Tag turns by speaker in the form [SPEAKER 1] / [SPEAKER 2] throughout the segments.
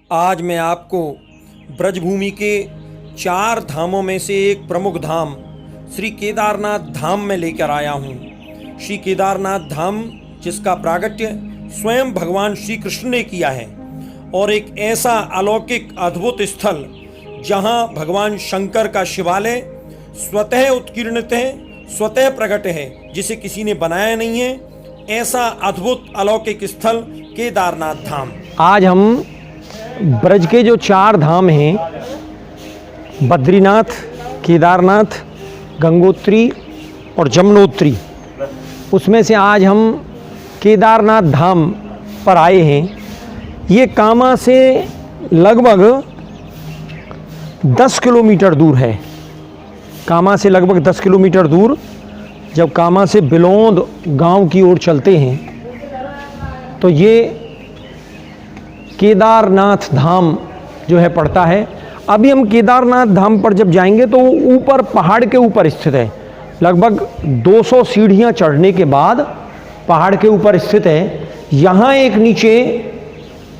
[SPEAKER 1] आज मैं आपको ब्रजभूमि के 4 धामों में से एक प्रमुख धाम श्री केदारनाथ धाम में लेकर आया हूँ। श्री केदारनाथ धाम जिसका प्रागट्य स्वयं भगवान श्री कृष्ण ने किया है और एक ऐसा अलौकिक अद्भुत स्थल जहाँ भगवान शंकर का शिवालय स्वतः उत्कीर्णित है, स्वतः प्रकट है, जिसे किसी ने बनाया नहीं है। ऐसा अद्भुत अलौकिक स्थल केदारनाथ धाम।
[SPEAKER 2] आज हम ब्रज के जो 4 धाम हैं, बद्रीनाथ, केदारनाथ, गंगोत्री और जमुनोत्री, उसमें से आज हम केदारनाथ धाम पर आए हैं। ये कामा से लगभग 10 किलोमीटर दूर है। कामा से लगभग 10 किलोमीटर दूर जब कामा से बिलोंद गांव की ओर चलते हैं तो ये केदारनाथ धाम जो है पड़ता है। अभी हम केदारनाथ धाम पर जब जाएंगे तो वो ऊपर पहाड़ के ऊपर स्थित है। लगभग 200 सीढ़ियाँ चढ़ने के बाद पहाड़ के ऊपर स्थित है। यहाँ एक नीचे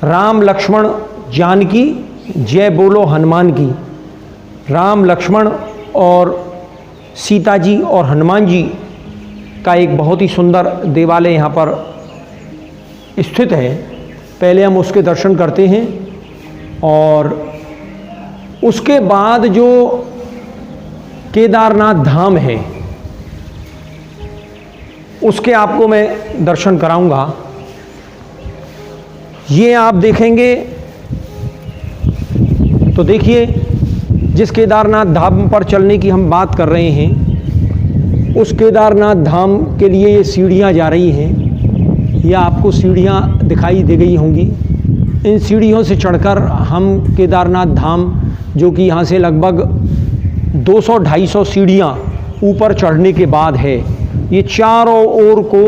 [SPEAKER 2] राम लक्ष्मण जानकी जय बोलो हनुमान की, राम लक्ष्मण और सीता जी और हनुमान जी का एक बहुत ही सुंदर देवालय यहाँ पर स्थित है। पहले हम उसके दर्शन करते हैं और उसके बाद जो केदारनाथ धाम है उसके आपको मैं दर्शन कराऊंगा। ये आप देखेंगे तो देखिए, जिस केदारनाथ धाम पर चलने की हम बात कर रहे हैं उस केदारनाथ धाम के लिए ये सीढ़ियाँ जा रही हैं। ये आपको सीढ़ियाँ दिखाई दे गई होंगी। इन सीढ़ियों से चढ़कर हम केदारनाथ धाम, जो कि यहाँ से लगभग 200-250 सीढ़ियाँ ऊपर चढ़ने के बाद है, ये चारों ओर को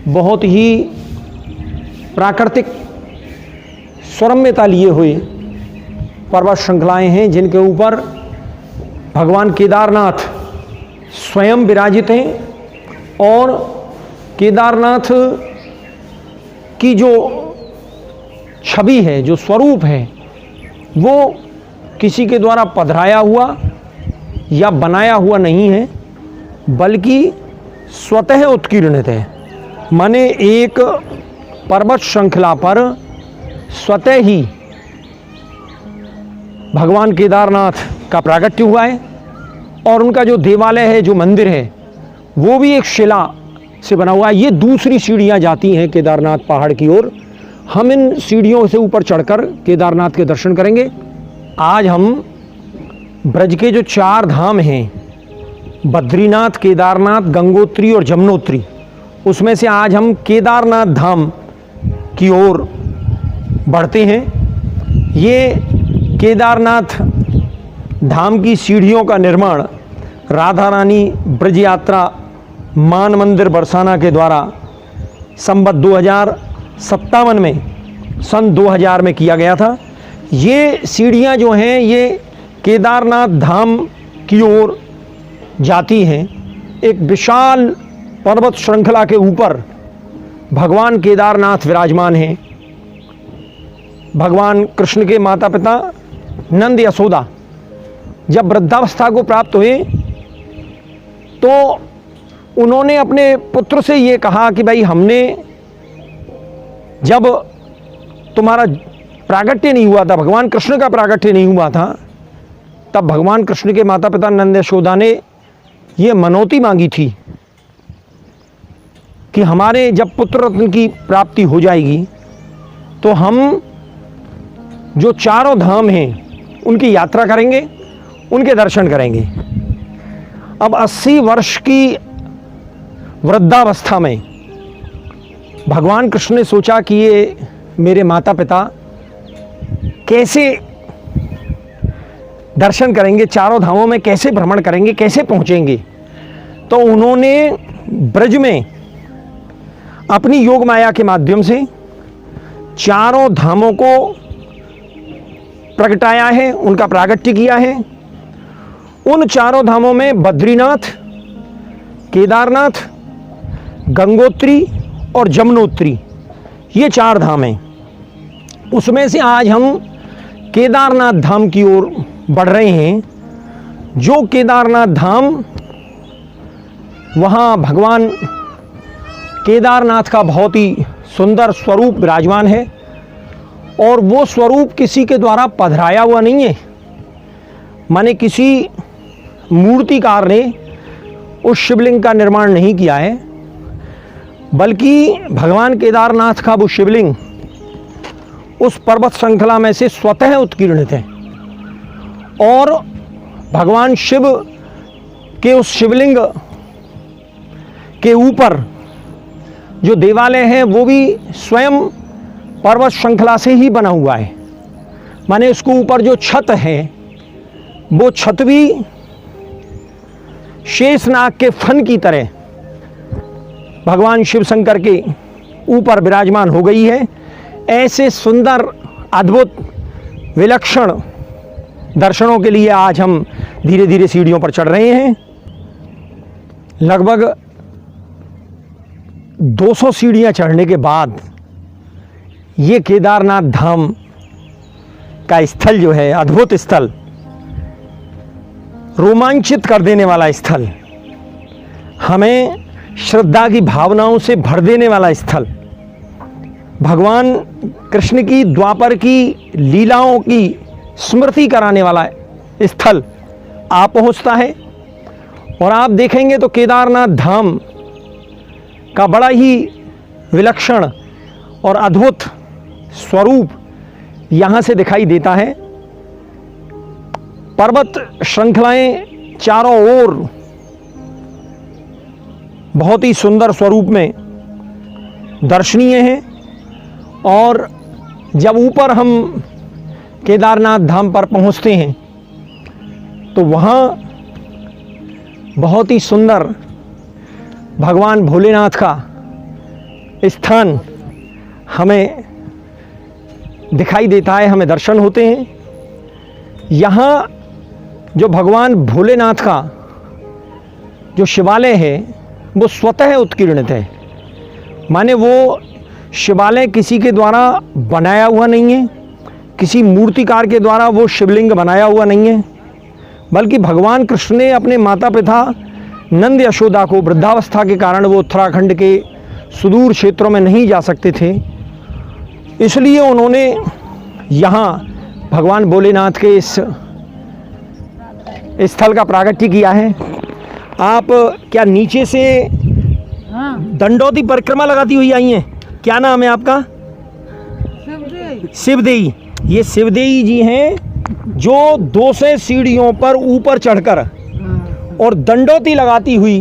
[SPEAKER 2] बहुत ही प्राकृतिक स्वरम्यता लिए हुए पर्वत श्रृंखलाएँ हैं जिनके ऊपर भगवान केदारनाथ स्वयं विराजित हैं। और केदारनाथ की जो छवि है, जो स्वरूप है, वो किसी के द्वारा पधराया हुआ या बनाया हुआ नहीं है, बल्कि स्वतः उत्कीर्णित है। माने एक पर्वत श्रृंखला पर स्वतः ही भगवान केदारनाथ का प्रागट्य हुआ है और उनका जो देवालय है, जो मंदिर है, वो भी एक शिला से बना हुआ है। ये दूसरी सीढ़ियाँ जाती हैं केदारनाथ पहाड़ की ओर। हम इन सीढ़ियों से ऊपर चढ़कर केदारनाथ के दर्शन करेंगे। आज हम ब्रज के जो 4 धाम हैं, बद्रीनाथ, केदारनाथ, गंगोत्री और जमुनोत्री, उसमें से आज हम केदारनाथ धाम की ओर बढ़ते हैं। ये केदारनाथ धाम की सीढ़ियों का निर्माण राधा रानी ब्रज यात्रा मान मंदिर बरसाना के द्वारा संवत 2057 में, सन 2000 में किया गया था। ये सीढ़ियाँ जो हैं ये केदारनाथ धाम की ओर जाती हैं। एक विशाल पर्वत श्रृंखला के ऊपर भगवान केदारनाथ विराजमान हैं। भगवान कृष्ण के माता पिता नंद यशोदा जब वृद्धावस्था को प्राप्त हुए तो उन्होंने अपने पुत्र से ये कहा कि भाई, हमने जब तुम्हारा प्रागट्य नहीं हुआ था, भगवान कृष्ण का प्रागट्य नहीं हुआ था, तब भगवान कृष्ण के माता पिता नंद यशोदा ने ये मनौती मांगी थी कि हमारे जब पुत्र रत्न की प्राप्ति हो जाएगी तो हम जो 4 धाम हैं उनकी यात्रा करेंगे, उनके दर्शन करेंगे। अब 80 वर्ष की वृद्धावस्था में भगवान कृष्ण ने सोचा कि ये मेरे माता पिता कैसे दर्शन करेंगे, 4 धामों में कैसे भ्रमण करेंगे, कैसे पहुंचेंगे। तो उन्होंने ब्रज में अपनी योग माया के माध्यम से 4 धामों को प्रगटाया है, उनका प्रागट्य किया है। उन 4 धामों में बद्रीनाथ, केदारनाथ, गंगोत्री और जमुनोत्री, ये 4 धाम हैं। उसमें से आज हम केदारनाथ धाम की ओर बढ़ रहे हैं। जो केदारनाथ धाम, वहाँ भगवान केदारनाथ का बहुत ही सुंदर स्वरूप विराजमान है और वो स्वरूप किसी के द्वारा पधराया हुआ नहीं है, माने किसी मूर्तिकार ने उस शिवलिंग का निर्माण नहीं किया है, बल्कि भगवान केदारनाथ का वो शिवलिंग उस पर्वत श्रृंखला में से स्वतः उत्कीर्णित है और भगवान शिव के उस शिवलिंग के ऊपर जो देवालय है वो भी स्वयं पर्वत श्रृंखला से ही बना हुआ है। माने उसके ऊपर जो छत है वो छत भी शेषनाग के फन की तरह भगवान शिव शंकर के ऊपर विराजमान हो गई है। ऐसे सुंदर, अद्भुत, विलक्षण दर्शनों के लिए आज हम धीरे धीरे सीढ़ियों पर चढ़ रहे हैं। लगभग 200 सीढ़ियां चढ़ने के बाद ये केदारनाथ धाम का स्थल जो है, अद्भुत स्थल, रोमांचित कर देने वाला स्थल, हमें श्रद्धा की भावनाओं से भर देने वाला स्थल, भगवान कृष्ण की द्वापर की लीलाओं की स्मृति कराने वाला स्थल आप पहुंचता है। और आप देखेंगे तो केदारनाथ धाम का बड़ा ही विलक्षण और अद्भुत स्वरूप यहाँ से दिखाई देता है। पर्वत श्रृंखलाएं चारों ओर बहुत ही सुंदर स्वरूप में दर्शनीय हैं और जब ऊपर हम केदारनाथ धाम पर पहुंचते हैं तो वहाँ बहुत ही सुंदर भगवान भोलेनाथ का स्थान हमें दिखाई देता है, हमें दर्शन होते हैं। यहाँ जो भगवान भोलेनाथ का जो शिवालय है वो स्वतः उत्कीर्णित है, माने वो शिवालय किसी के द्वारा बनाया हुआ नहीं है, किसी मूर्तिकार के द्वारा वो शिवलिंग बनाया हुआ नहीं है, बल्कि भगवान कृष्ण ने अपने माता पिता नंद यशोदा को, वृद्धावस्था के कारण वो उत्तराखंड के सुदूर क्षेत्रों में नहीं जा सकते थे, इसलिए उन्होंने यहाँ भगवान भोलेनाथ के इस स्थल का प्रागट्य किया है। आप क्या नीचे से दंडोती परिक्रमा लगाती हुई आई हैं? क्या नाम है आपका? शिवदेई। ये शिवदेई जी हैं जो 200 सीढ़ियों पर ऊपर चढ़कर और दंडोती लगाती हुई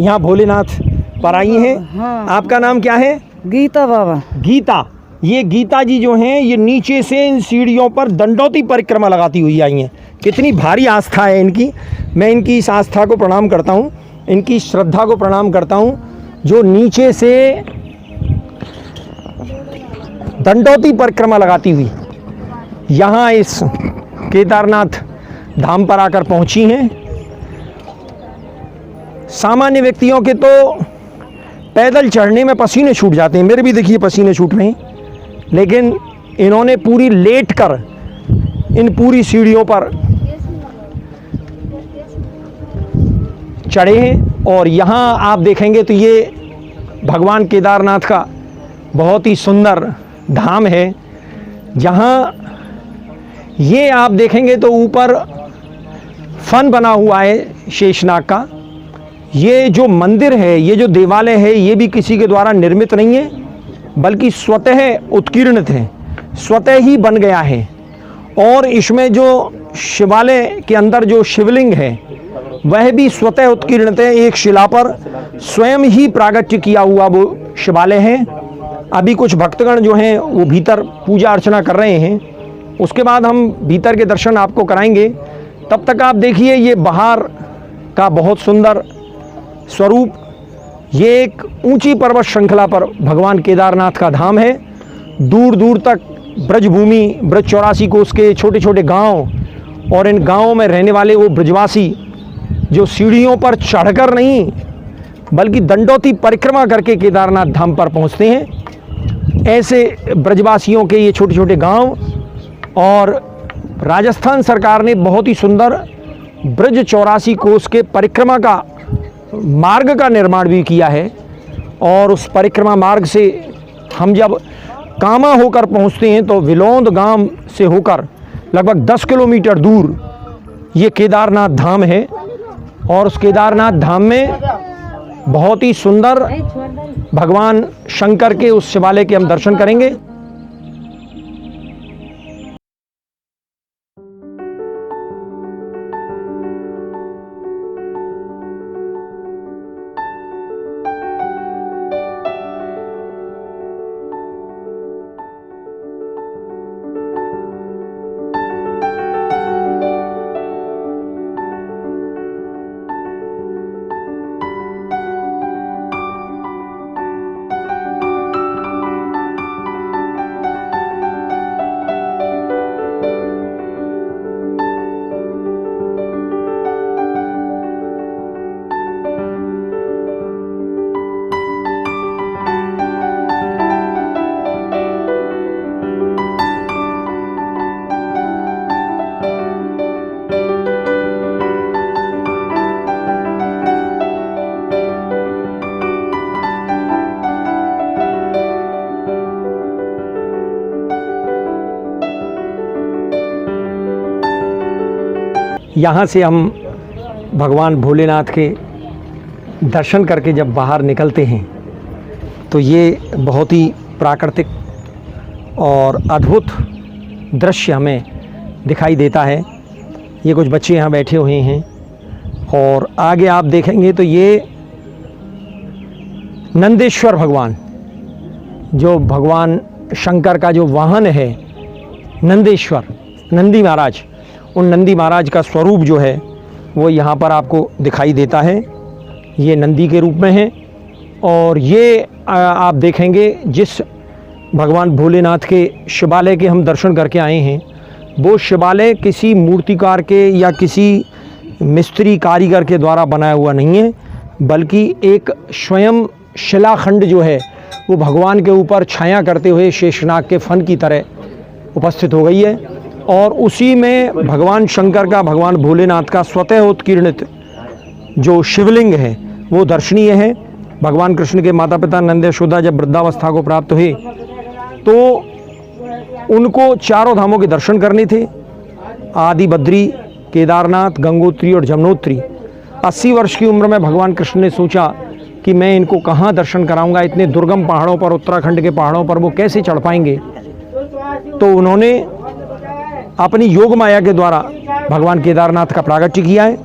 [SPEAKER 2] यहाँ भोलेनाथ पर आई हैं। आपका नाम क्या है?
[SPEAKER 3] गीता बाबा।
[SPEAKER 2] गीता। ये गीता जी जो हैं ये नीचे से इन सीढ़ियों पर दंडोती परिक्रमा लगाती हुई आई हैं। कितनी भारी आस्था है इनकी। मैं इनकी इस आस्था को प्रणाम करता हूँ, इनकी श्रद्धा को प्रणाम करता हूँ, जो नीचे से दंडोती परिक्रमा लगाती हुई यहाँ इस केदारनाथ धाम पर आकर पहुँची हैं। सामान्य व्यक्तियों के तो पैदल चढ़ने में पसीने छूट जाते हैं, मेरे भी देखिए पसीने छूट रहे हैं, लेकिन इन्होंने पूरी लेट कर इन पूरी सीढ़ियों पर चढ़े हैं। और यहाँ आप देखेंगे तो ये भगवान केदारनाथ का बहुत ही सुंदर धाम है, जहाँ ये आप देखेंगे तो ऊपर फन बना हुआ है शेषनाग का। ये जो मंदिर है, ये जो देवालय है, ये भी किसी के द्वारा निर्मित नहीं है, बल्कि स्वतः उत्कीर्णित है, स्वतः ही बन गया है। और इसमें जो शिवालय के अंदर जो शिवलिंग है वह भी स्वतः उत्कीर्णित है, एक शिला पर स्वयं ही प्रागट्य किया हुआ वो शिवालय है। अभी कुछ भक्तगण जो हैं वो भीतर पूजा अर्चना कर रहे हैं, उसके बाद हम भीतर के दर्शन आपको कराएंगे। तब तक आप देखिए ये बाहर का बहुत सुंदर स्वरूप। ये एक ऊंची पर्वत श्रृंखला पर भगवान केदारनाथ का धाम है। दूर दूर तक ब्रजभूमि, ब्रज 84 कोस के छोटे छोटे गांव और इन गांवों में रहने वाले वो ब्रजवासी जो सीढ़ियों पर चढ़कर नहीं बल्कि दंडोती परिक्रमा करके केदारनाथ धाम पर पहुंचते हैं, ऐसे ब्रजवासियों के ये छोटे छोटे गांव और राजस्थान सरकार ने बहुत ही सुंदर ब्रज 84 कोस के परिक्रमा का मार्ग का निर्माण भी किया है। और उस परिक्रमा मार्ग से हम जब कामा होकर पहुंचते हैं तो विलोंद गांव से होकर लगभग 10 किलोमीटर दूर ये केदारनाथ धाम है। और उस केदारनाथ धाम में बहुत ही सुंदर भगवान शंकर के उस शिवालय के हम दर्शन करेंगे। यहाँ से हम भगवान भोलेनाथ के दर्शन करके जब बाहर निकलते हैं तो ये बहुत ही प्राकृतिक और अद्भुत दृश्य हमें दिखाई देता है। ये कुछ बच्चे यहाँ बैठे हुए हैं और आगे आप देखेंगे तो ये नंदेश्वर भगवान, जो भगवान शंकर का जो वाहन है नंदेश्वर, नंदी महाराज, उन नंदी महाराज का स्वरूप जो है वो यहाँ पर आपको दिखाई देता है। ये नंदी के रूप में है। और ये आप देखेंगे जिस भगवान भोलेनाथ के शिवालय के हम दर्शन करके आए हैं वो शिवालय किसी मूर्तिकार के या किसी मिस्त्री कारीगर के द्वारा बनाया हुआ नहीं है, बल्कि एक स्वयं शिलाखंड जो है वो भगवान के ऊपर छाया करते हुए शेषनाग के फन की तरह उपस्थित हो गई है। और उसी में भगवान शंकर का, भगवान भोलेनाथ का स्वतः उत्कीर्णित जो शिवलिंग है वो दर्शनीय है। भगवान कृष्ण के माता पिता नंद यशोदा जब वृद्धावस्था को प्राप्त हुए तो उनको चारों धामों के दर्शन करने थे, आदि बद्री, केदारनाथ, गंगोत्री और जमुनोत्री। 80 वर्ष की उम्र में भगवान कृष्ण ने सोचा कि मैं इनको कहाँ दर्शन कराऊंगा, इतने दुर्गम पहाड़ों पर, उत्तराखंड के पहाड़ों पर वो कैसे चढ़ पाएंगे। तो उन्होंने अपनी योग माया के द्वारा भगवान केदारनाथ का प्रागट्य किया है।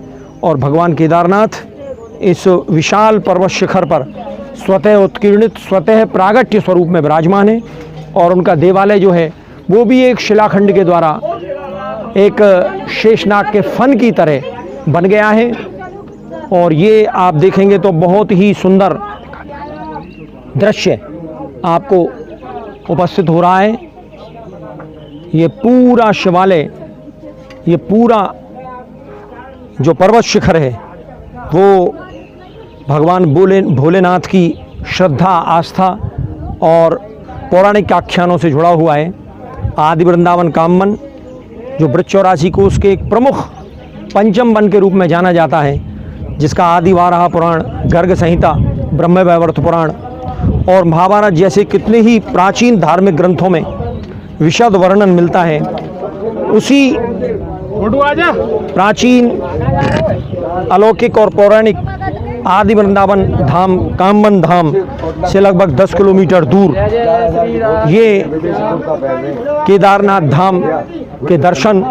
[SPEAKER 2] और भगवान केदारनाथ इस विशाल पर्वत शिखर पर स्वतः उत्कीर्णित, स्वतः प्रागट्य स्वरूप में विराजमान है। और उनका देवालय जो है वो भी एक शिलाखंड के द्वारा एक शेषनाग के फन की तरह बन गया है। और ये आप देखेंगे तो बहुत ही सुंदर दृश्य आपको उपस्थित हो रहा है। ये पूरा शिवालय, ये पूरा जो पर्वत शिखर है वो भगवान भोलेनाथ की श्रद्धा, आस्था और पौराणिक आख्यानों से जुड़ा हुआ है। आदि वृंदावन कामवन जो ब्रज 84 कोस के एक प्रमुख पंचम वन के रूप में जाना जाता है, जिसका आदि वाराह पुराण, गर्ग संहिता, ब्रह्म वैवर्त पुराण और महाभारत जैसे कितने ही प्राचीन धार्मिक ग्रंथों में विशद वर्णन मिलता है। उसी प्राचीन, अलौकिक और पौराणिक आदि वृंदावन धाम, कामवन धाम से लगभग 10 किलोमीटर दूर ये केदारनाथ धाम के दर्शन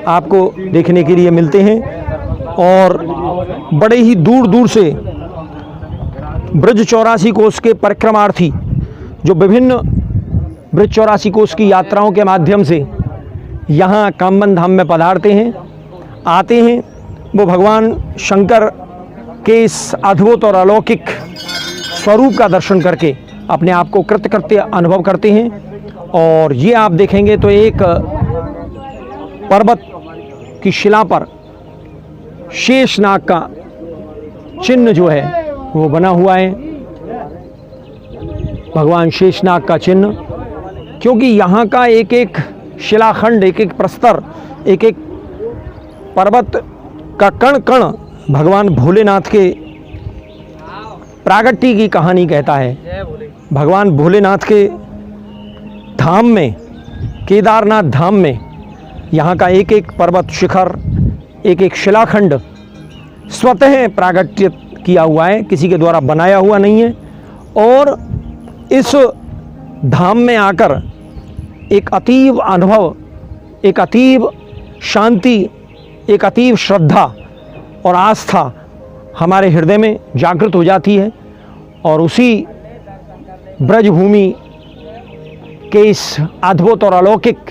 [SPEAKER 2] आपको देखने के लिए मिलते हैं। और बड़े ही दूर दूर से ब्रज 84 कोस के परिक्रमार्थी जो विभिन्न ब्रज 84 कोस की यात्राओं के माध्यम से यहाँ कामवन धाम में पधारते हैं, आते हैं, वो भगवान शंकर के इस अद्भुत और अलौकिक स्वरूप का दर्शन करके अपने आप को कृतकृत्य अनुभव करते हैं। और ये आप देखेंगे तो एक पर्वत की शिला पर शेषनाग का चिन्ह जो है वो बना हुआ है, भगवान शेषनाग का चिन्ह। क्योंकि यहाँ का एक एक शिलाखंड, एक एक प्रस्तर, एक एक पर्वत का कण कण भगवान भोलेनाथ के प्रागट्य की कहानी कहता है। भगवान भोलेनाथ के धाम में, केदारनाथ धाम में, यहाँ का एक एक पर्वत शिखर, एक एक शिलाखंड स्वतः प्रागट्य किया हुआ है, किसी के द्वारा बनाया हुआ नहीं है। और इस धाम में आकर एक अतीव अनुभव, एक अतीव शांति, एक अतीव श्रद्धा और आस्था हमारे हृदय में जागृत हो जाती है। और उसी ब्रजभूमि के इस अद्भुत और अलौकिक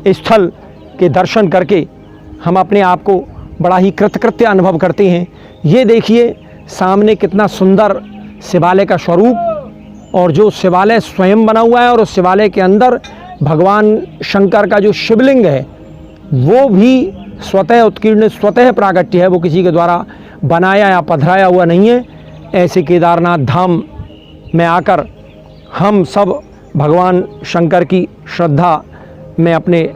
[SPEAKER 2] स्थल के दर्शन करके हम अपने आप को बड़ा ही कृतकृत्य अनुभव करते हैं। ये देखिए सामने कितना सुंदर शिवालय का स्वरूप, और जो शिवालय स्वयं बना हुआ है और उस शिवालय के अंदर भगवान शंकर का जो शिवलिंग है वो भी स्वतः उत्कीर्ण, स्वतः प्रागट्य है, वो किसी के द्वारा बनाया या पधराया हुआ नहीं है। ऐसे केदारनाथ धाम में आकर हम सब भगवान शंकर की श्रद्धा में अपने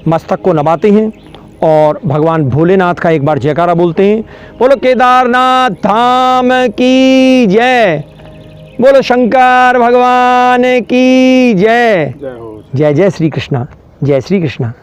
[SPEAKER 2] मस्तक को नभाते हैं और भगवान भोलेनाथ का एक बार जयकारा बोलते हैं। बोलो केदारनाथ धाम की जय, बोलो शंकर भगवान की जय। जय जय श्री कृष्णा, जय श्री कृष्णा।